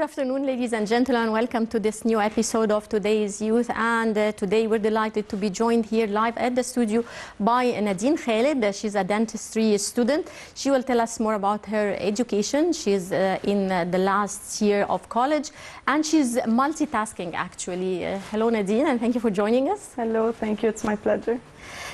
afternoon, ladies and gentlemen. Welcome to this new episode of Today's Youth. And today we're delighted to be joined here live at the studio by Nadine Khaled. She's a dentistry student. She will tell us more about her education. She's in the last year of college and she's multitasking actually. Hello, Nadine, and thank you for joining us. Hello, thank you. It's my pleasure.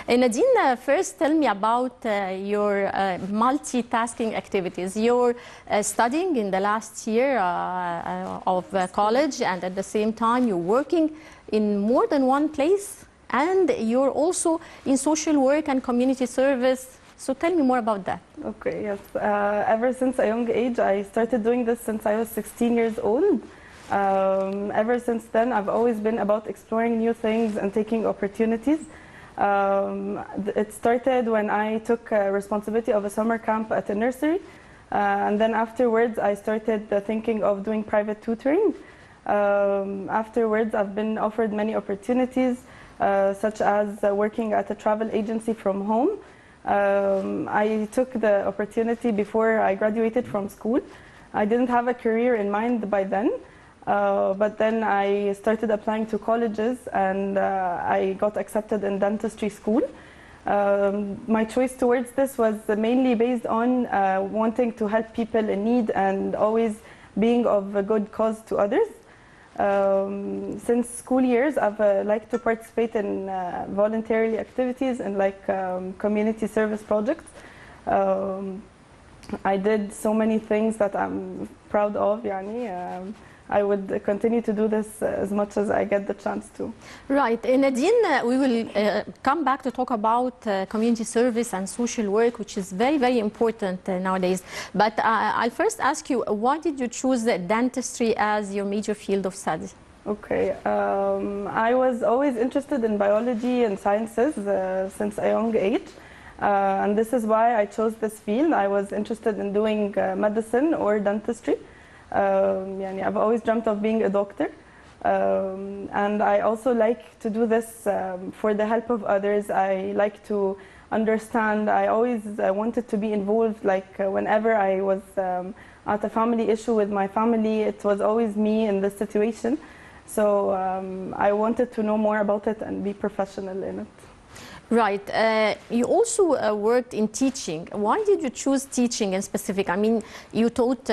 Nadine, first tell me about your multitasking activities. You're studying in the last year of college, and at the same time you're working in more than one place, and you're also in social work and community service. So tell me more about that. Okay, yes. Ever since a young age, I started doing this since I was 16 years old. Ever since then, I've always been about exploring new things and taking opportunities. It started when I took responsibility of a summer camp at a nursery, and then afterwards I started thinking of doing private tutoring. Afterwards I've been offered many opportunities, such as working at a travel agency from home. I took the opportunity before I graduated from school. I didn't have a career in mind by then. But then I started applying to colleges, and I got accepted in dentistry school. My choice towards this was mainly based on wanting to help people in need and always being of a good cause to others. Since school years, I've liked to participate in voluntary activities and community service projects. I did so many things that I'm proud of. I would continue to do this as much as I get the chance to. Right. Nadine, we will come back to talk about community service and social work, which is very, very important nowadays. But I'll first ask you, why did you choose dentistry as your major field of study? Okay. I was always interested in biology and sciences since a young age. And this is why I chose this field. I was interested in doing medicine or dentistry. I've always dreamt of being a doctor, and I also like to do this for the help of others. I like to understand. I always wanted to be involved, whenever I was at a family issue with my family, it was always me in this situation. So I wanted to know more about it and be professional in it. Right. You also worked in teaching. Why did you choose teaching in specific? I mean, you taught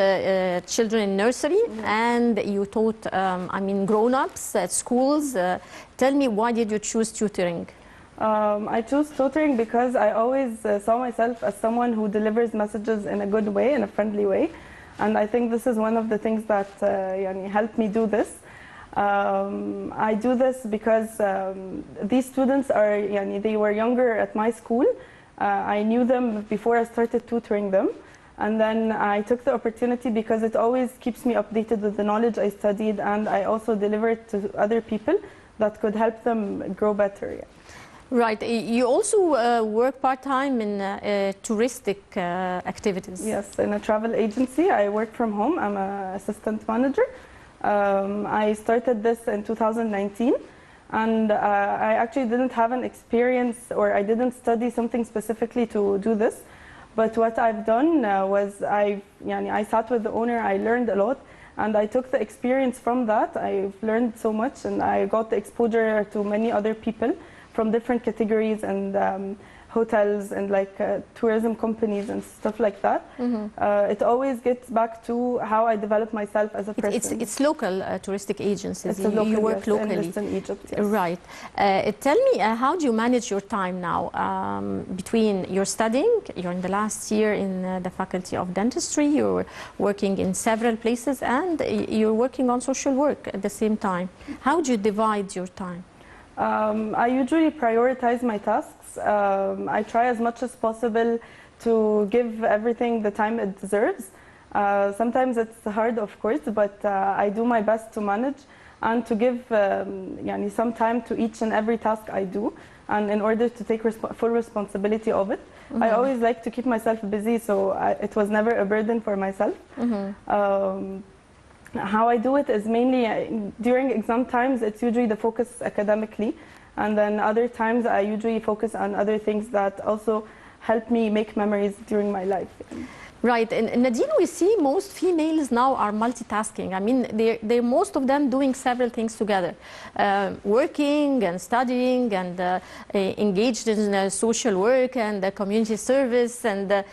children in nursery, and you taught, grown-ups at schools. Tell me, why did you choose tutoring? I chose tutoring because I always saw myself as someone who delivers messages in a good way, in a friendly way. And I think this is one of the things that helped me do this. I do this because these students are, they were younger at my school. I knew them before I started tutoring them. And then I took the opportunity because it always keeps me updated with the knowledge I studied, and I also deliver it to other people that could help them grow better. Yeah. Right. You also work part-time in touristic activities. Yes, in a travel agency. I work from home. I'm an assistant manager. I started this in 2019, and I actually didn't have an experience, or I didn't study something specifically to do this. But what I've done was I sat with the owner, I learned a lot, and I took the experience from that. I've learned so much, and I got the exposure to many other people from different categories and hotels and tourism companies and stuff like that. It always gets back to how I develop myself as a person. It's local touristic agencies. It's a local, you work locally. in Egypt, yes. Right. Tell me, how do you manage your time now between your studying? You're in the last year in the Faculty of Dentistry. You're working in several places, and you're working on social work at the same time. How do you divide your time? I usually prioritize my tasks. I try as much as possible to give everything the time it deserves. Sometimes it's hard, of course, but I do my best to manage and to give some time to each and every task I do, and in order to take full responsibility of it. I always like to keep myself busy, so it was never a burden for myself. How I do it is mainly during exam times. It's usually the focus academically, and then other times I usually focus on other things that also help me make memories during my life. Right, and Nadine, we see most females now are multitasking. I mean, they're most of them doing several things together, working and studying and engaged in social work and community service and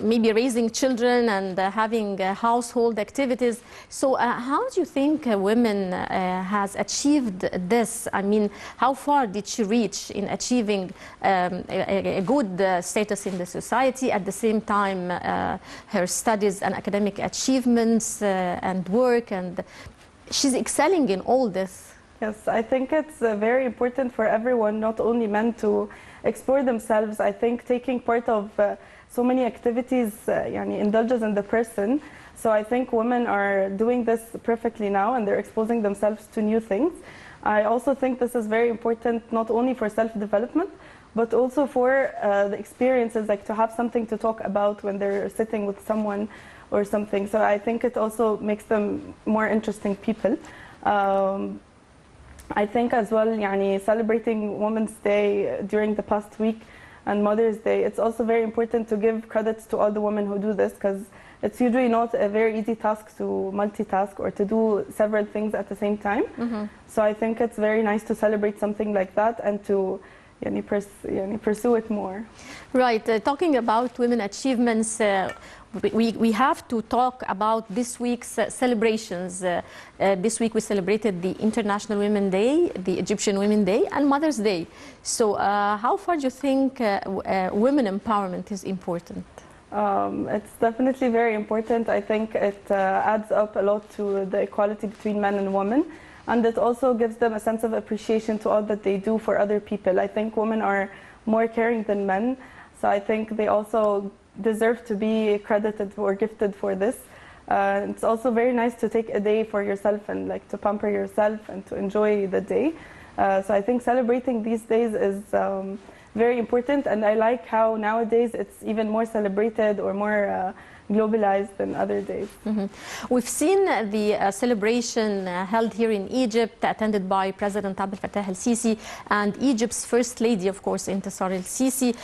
maybe raising children and having household activities. So how do you think women has achieved this? I mean, how far did she reach in achieving a good status in the society, at the same time her studies and academic achievements and work, and she's excelling in all this? Yes, I think it's very important for everyone, not only men, to explore themselves. I think taking part of so many activities indulges in the person. So I think women are doing this perfectly now, and they're exposing themselves to new things. I also think this is very important, not only for self-development, but also for the experiences, like to have something to talk about when they're sitting with someone or something. So I think it also makes them more interesting people. I think as well, celebrating Women's Day during the past week and Mother's Day, it's also very important to give credits to all the women who do this, because it's usually not a very easy task to multitask or to do several things at the same time. Mm-hmm. So I think it's very nice to celebrate something like that and to pursue it more. Right. Talking about women achievements, we have to talk about this week's celebrations. This week we celebrated the International Women's Day, the Egyptian Women's Day, and Mother's Day. So how far do you think women empowerment is important? It's definitely very important. I think it adds up a lot to the equality between men and women. And it also gives them a sense of appreciation to all that they do for other people. I think women are more caring than men, so I think they also deserve to be credited or gifted for this. It's also very nice to take a day for yourself and to pamper yourself and to enjoy the day. So I think celebrating these days is very important, and I like how nowadays it's even more celebrated or more globalized than other days. Mm-hmm. We've seen the celebration held here in Egypt, attended by President Abdel Fattah el-Sisi and Egypt's First Lady, of course, Intisar el-Sisi.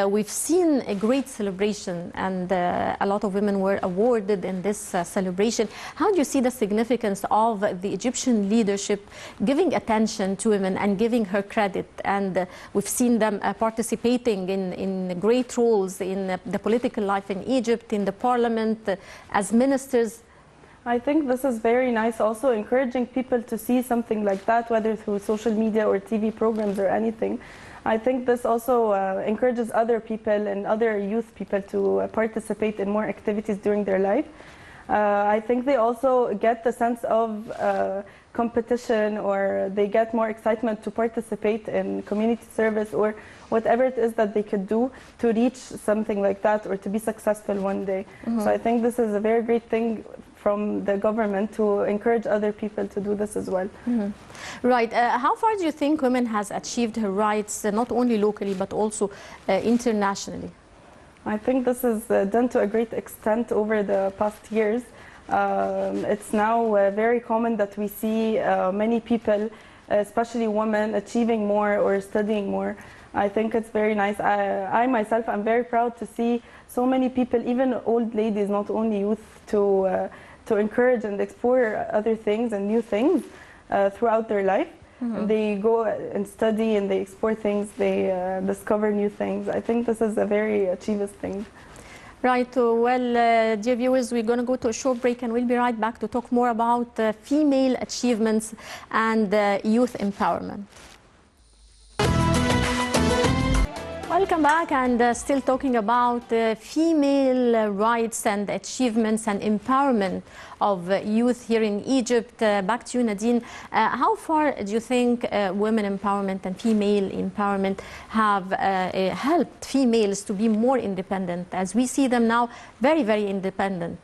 We've seen a great celebration, and a lot of women were awarded in this celebration. How do you see the significance of the Egyptian leadership giving attention to women and giving her credit? And we've seen them participating in great roles in the political life in Egypt, in the parliament, as ministers. I think this is very nice, also encouraging people to see something like that, whether through social media or TV programs or anything. I think this also encourages other people and other youth people to participate in more activities during their life. I think they also get the sense of competition, or they get more excitement to participate in community service or whatever it is that they could do to reach something like that or to be successful one day. Mm-hmm. So I think this is a very great thing from the government to encourage other people to do this as well. Mm-hmm. Right. How far do you think women has achieved her rights, not only locally but also internationally? I think this is done to a great extent over the past years. It's now very common that we see many people, especially women, achieving more or studying more. I think it's very nice. I myself am very proud to see so many people, even old ladies, not only youth, to encourage and explore other things and new things throughout their life. Mm-hmm. They go and study and they explore things, they discover new things. I think this is a very achievist thing. Right. Well, dear viewers, we're going to go to a short break and we'll be right back to talk more about female achievements and youth empowerment. Welcome back, and still talking about female rights and achievements and empowerment of youth here in Egypt. Back to you, Nadine. How far do you think women empowerment and female empowerment have helped females to be more independent, as we see them now very, very independent?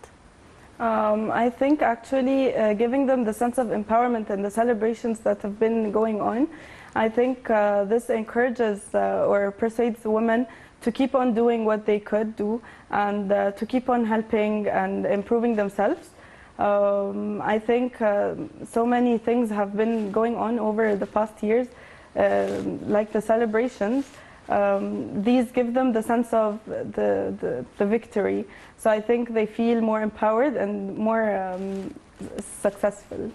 I think actually giving them the sense of empowerment and the celebrations that have been going on, I think this encourages or persuades women to keep on doing what they could do and to keep on helping and improving themselves. I think so many things have been going on over the past years, like the celebrations. these give them the sense of the victory. So I think they feel more empowered and more successful.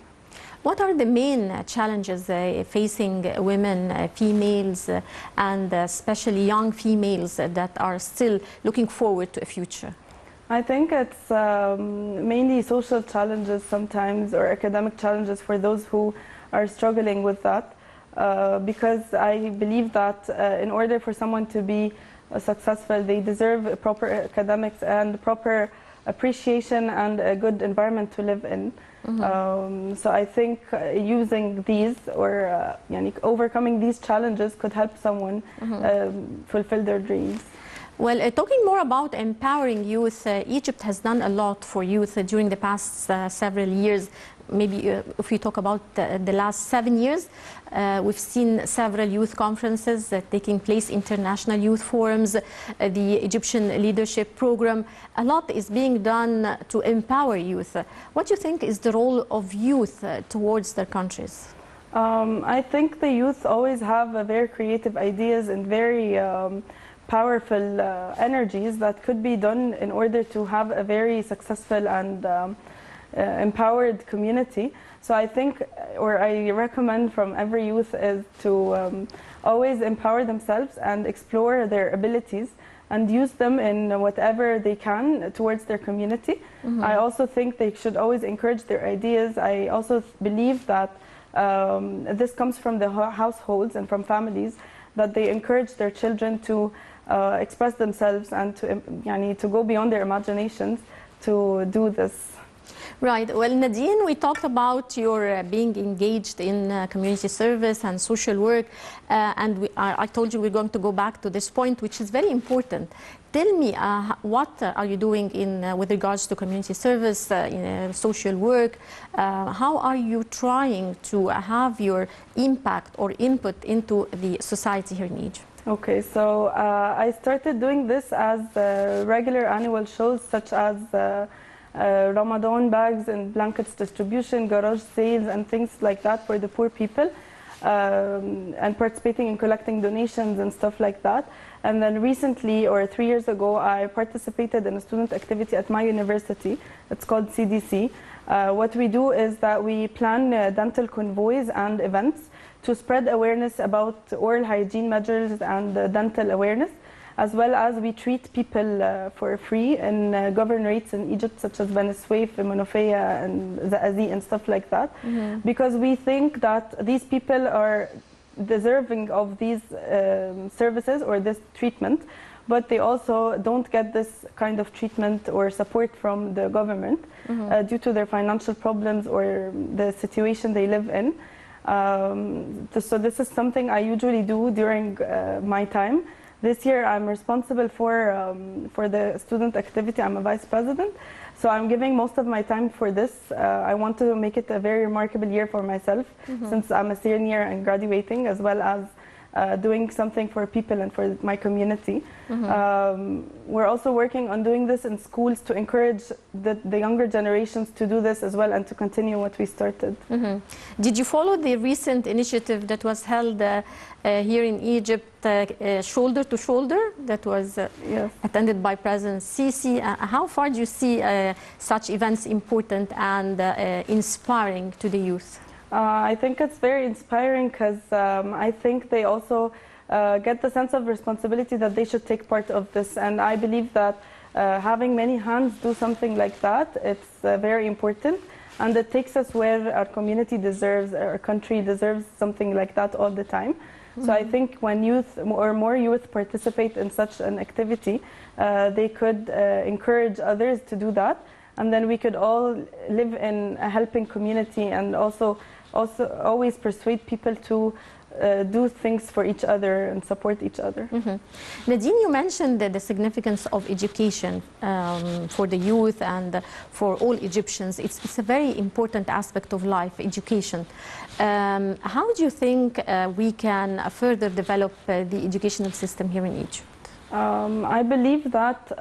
What are the main challenges facing women, females, and especially young females that are still looking forward to a future? I think it's mainly social challenges sometimes, or academic challenges for those who are struggling with that. Because I believe that in order for someone to be successful, they deserve proper academics and proper appreciation and a good environment to live in. So I think using these or overcoming these challenges could help someone fulfill their dreams. Well, talking more about empowering youth, Egypt has done a lot for youth during the past several years. Maybe if we talk about the last 7 years, we've seen several youth conferences taking place, international youth forums, the Egyptian leadership program. A lot is being done to empower youth. What do you think is the role of youth towards their countries? I think the youth always have very creative ideas and very powerful energies that could be done in order to have a very successful and empowered community. So I think, or I recommend from every youth is to always empower themselves and explore their abilities and use them in whatever they can towards their community. I also think they should always encourage their ideas. I also believe that this comes from the households and from families, that they encourage their children to express themselves and to go beyond their imaginations to do this. Right. Well, Nadine, we talked about your being engaged in community service and social work, and I told you we're going to go back to this point, which is very important. Tell me, what are you doing with regards to community service, social work? How are you trying to have your impact or input into the society here in Egypt? Okay, so I started doing this as regular annual shows such as Ramadan bags and blankets distribution, garage sales and things like that for the poor people, and participating in collecting donations and stuff like that. And then recently, or 3 years ago, I participated in a student activity at my university. It's called CDC. What we do is that we plan dental convoys and events to spread awareness about oral hygiene measures and dental awareness, as well as we treat people for free in governorates in Egypt, such as Beni Suef, Monofia, and Zaazee, and stuff like that, because we think that these people are deserving of these services or this treatment, but they also don't get this kind of treatment or support from the government due to their financial problems or the situation they live in. So this is something I usually do during my time. This year I'm responsible for the student activity. I'm a vice president, so I'm giving most of my time for this. I want to make it a very remarkable year for myself, since I'm a senior and graduating, as well as doing something for people and for my community. We're also working on doing this in schools to encourage the younger generations to do this as well and to continue what we started. Did you follow the recent initiative that was held here in Egypt, Shoulder to Shoulder, that was attended by President Sisi? How far do you see such events important and inspiring to the youth? I think it's very inspiring because I think they also get the sense of responsibility that they should take part of this. And I believe that having many hands do something like that, it's very important. And it takes us where our community deserves, our country deserves something like that all the time. So I think when youth or more youth participate in such an activity, they could encourage others to do that. And then we could all live in a helping community and also always persuade people to do things for each other and support each other. Nadine, you mentioned the significance of education for the youth and for all Egyptians. It's a very important aspect of life, education. How do you think we can further develop the educational system here in Egypt? I believe that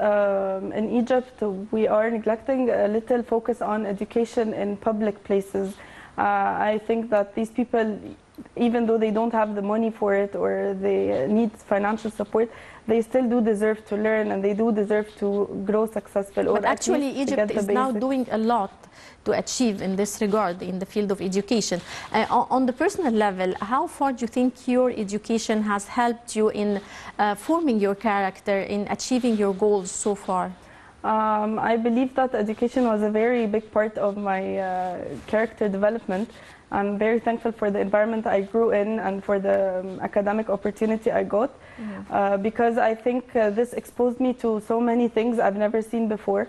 in Egypt we are neglecting a little focus on education in public places. I think that these people even though they don't have the money for it or they need financial support, they still do deserve to learn and they do deserve to grow successful. But actually Egypt is now doing a lot to achieve in this regard in the field of education. On the personal level, how far do you think your education has helped you in forming your character, in achieving your goals so far? I believe that education was a very big part of my character development. I'm very thankful for the environment I grew in and for the academic opportunity I got, because I think this exposed me to so many things I've never seen before.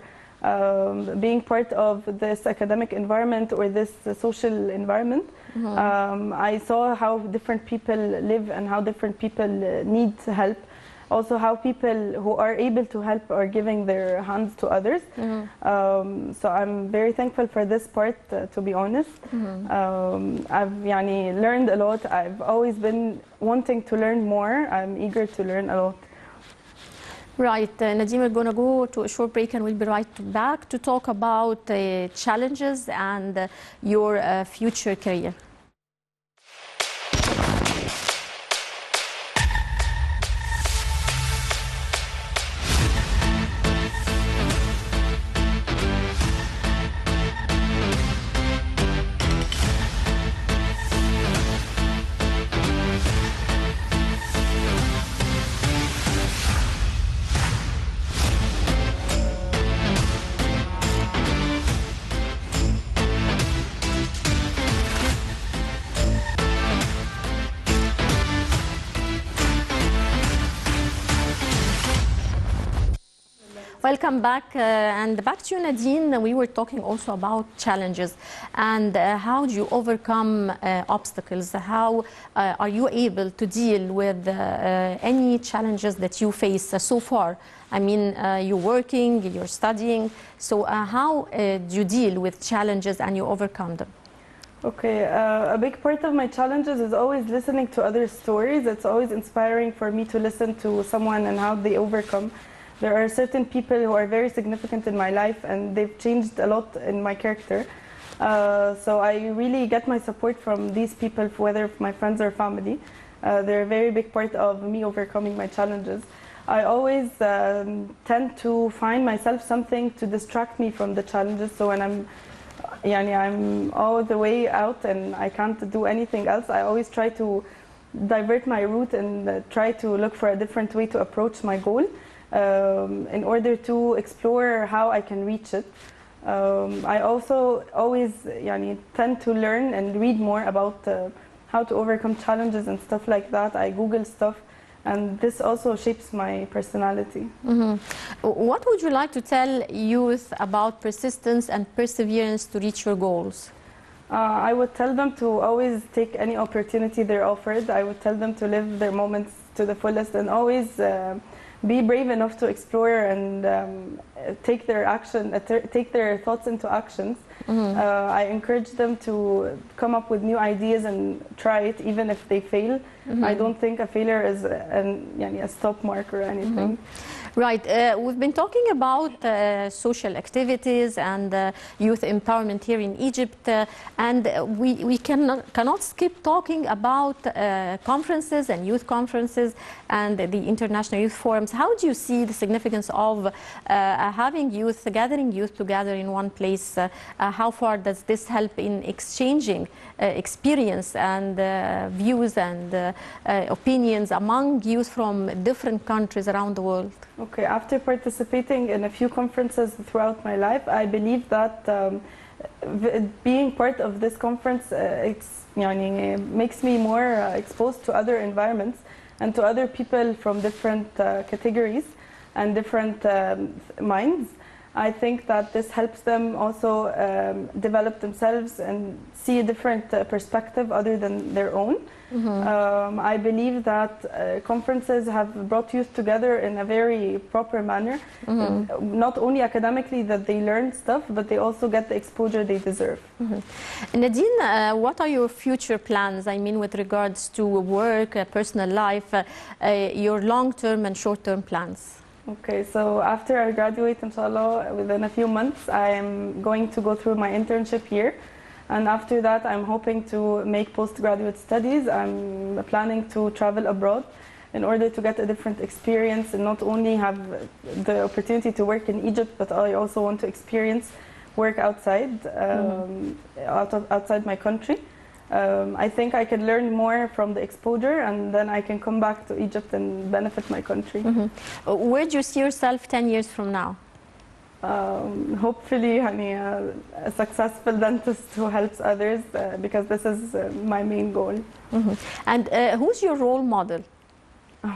Being part of this academic environment or this social environment, I saw how different people live and how different people need help. Also how people who are able to help are giving their hands to others. So I'm very thankful for this part, to be honest. I've learned a lot. I've always been wanting to learn more. I'm eager to learn a lot. Right, Nadine, we're going to go to a short break and we'll be right back to talk about challenges and your future career. Welcome back, and back to you, Nadine. We were talking also about challenges and how do you overcome obstacles? How are you able to deal with any challenges that you face so far? I mean, you're working, you're studying, so how do you deal with challenges and you overcome them? Okay, a big part of my challenges is always listening to other stories. It's always inspiring for me to listen to someone and how they overcome. There are certain people who are very significant in my life and they've changed a lot in my character. So I really get my support from these people, whether my friends or family. They're a very big part of me overcoming my challenges. I always tend to find myself something to distract me from the challenges. So when I'm all the way out and I can't do anything else, I always try to divert my route and try to look for a different way to approach my goal. In order to explore how I can reach it. I also always tend to learn and read more about how to overcome challenges and stuff like that. I Google stuff, and this also shapes my personality. What would you like to tell youth about persistence and perseverance to reach your goals? I would tell them to always take any opportunity they're offered. I would tell them to live their moments to the fullest and always be brave enough to explore and take their thoughts into actions. I encourage them to come up with new ideas and try it, even if they fail. I don't think a failure is a stop mark or anything. Right. We've been talking about social activities and youth empowerment here in Egypt, and we cannot skip talking about conferences and youth conferences and the international youth forums. How do you see the significance of having youth, gathering youth together in one place? How far does this help in exchanging experience and views and opinions among youth from different countries around the world? Okay, after participating in a few conferences throughout my life, I believe that being part of this conference makes me more exposed to other environments and to other people from different categories and different minds. I think that this helps them also develop themselves and see a different perspective other than their own. I believe that conferences have brought youth together in a very proper manner. Not only academically that they learn stuff, but they also get the exposure they deserve. Nadine, what are your future plans? I mean, with regards to work, personal life, your long-term and short-term plans? Okay, so after I graduate, inshallah, within a few months, I am going to go through my internship here. And after that, I'm hoping to make postgraduate studies. I'm planning to travel abroad in order to get a different experience and not only have the opportunity to work in Egypt, but I also want to experience work outside, outside my country. I think I can learn more from the exposure, and then I can come back to Egypt and benefit my country. Where do you see yourself 10 years from now? Hopefully, a successful dentist who helps others, because this is my main goal. And who's your role model?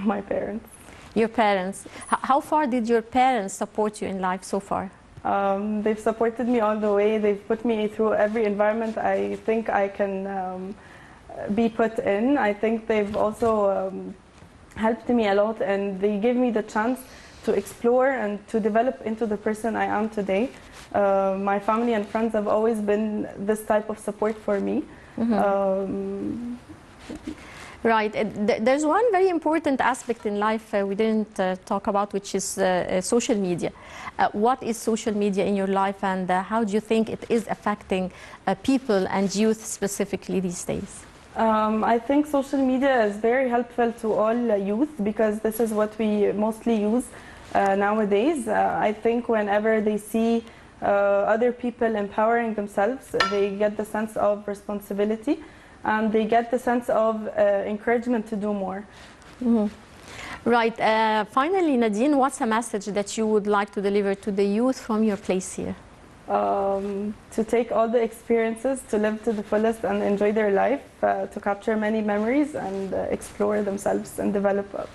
My parents. Your parents. How far did your parents support you in life so far? They've supported me all the way. They've put me through every environment I think I can be put in. I think they've also helped me a lot, and they give me the chance to explore and to develop into the person I am today. My family and friends have always been this type of support for me. Right. There's one very important aspect in life we didn't talk about, which is social media. What is social media in your life, and how do you think it is affecting people and youth specifically these days? I think social media is very helpful to all youth, because this is what we mostly use nowadays. I think whenever they see other people empowering themselves, they get the sense of responsibility, and they get the sense of encouragement to do more. Right. Finally, Nadine, what's a message that you would like to deliver to the youth from your place here? To take all the experiences, to live to the fullest and enjoy their life, to capture many memories and explore themselves and develop.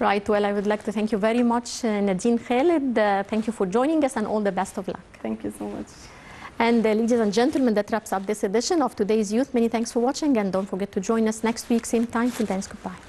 Right. Well, I would like to thank you very much, Nadine Khaled. Thank you for joining us, and all the best of luck. Thank you so much. And ladies and gentlemen, that wraps up this edition of Today's Youth. Many thanks for watching, and don't forget to join us next week, same time. Till then, goodbye.